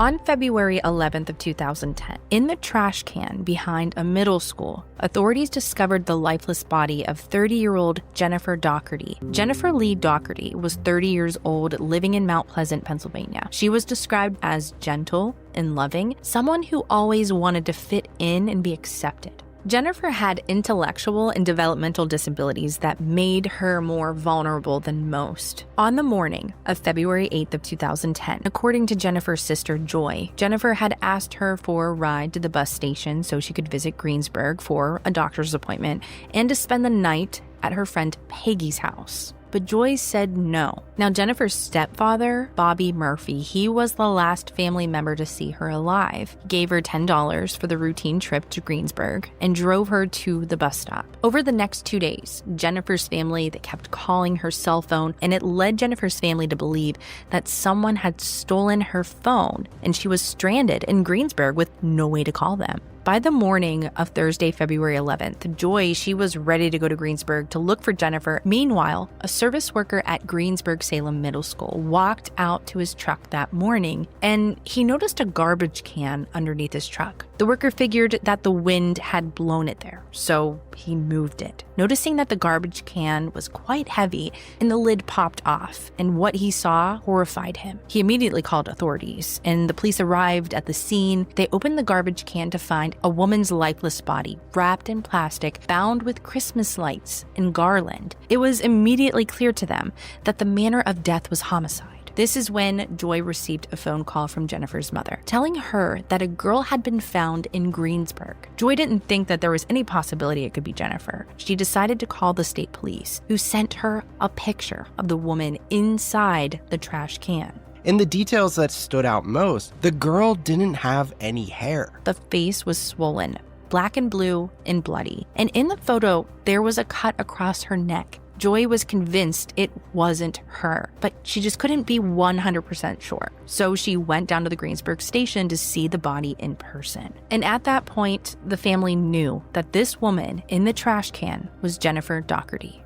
On February 11th of 2010, in the trash can behind a middle school, authorities discovered the lifeless body of 30-year-old Jennifer Dougherty. Jennifer Lee Dougherty was 30 years old, living in Mount Pleasant, Pennsylvania. She was described as gentle and loving, someone who always wanted to fit in and be accepted. Jennifer had intellectual and developmental disabilities that made her more vulnerable than most. On the morning of February 8th of 2010, according to Jennifer's sister Joy, Jennifer had asked her for a ride to the bus station so she could visit Greensburg for a doctor's appointment and to spend the night at her friend Peggy's house. But Joy said no. Now, Jennifer's stepfather, Bobby Murphy, he was the last family member to see her alive. He gave her $10 for the routine trip to Greensburg and drove her to the bus stop. Over the next 2 days, Jennifer's family, they kept calling her cell phone, and it led Jennifer's family to believe that someone had stolen her phone and she was stranded in Greensburg with no way to call them. By the morning of Thursday, February 11th, Joy, she was ready to go to Greensburg to look for Jennifer. Meanwhile, a service worker at Greensburg-Salem Middle School walked out to his truck that morning, and he noticed a garbage can underneath his truck. The worker figured that the wind had blown it there, so he moved it. Noticing that the garbage can was quite heavy and the lid popped off, and what he saw horrified him. He immediately called authorities, and the police arrived at the scene. They opened the garbage can to find a woman's lifeless body wrapped in plastic, bound with Christmas lights and garland. It was immediately clear to them that the manner of death was homicide. This is when Joy received a phone call from Jennifer's mother, telling her that a girl had been found in Greensburg. Joy didn't think that there was any possibility it could be Jennifer. She decided to call the state police, who sent her a picture of the woman inside the trash can. In the details that stood out most, the girl didn't have any hair. The face was swollen, black and blue and bloody. And in the photo, there was a cut across her neck. Joy was convinced it wasn't her, but she just couldn't be 100% sure. So she went down to the Greensburg station to see the body in person. And at that point, the family knew that this woman in the trash can was Jennifer Dougherty.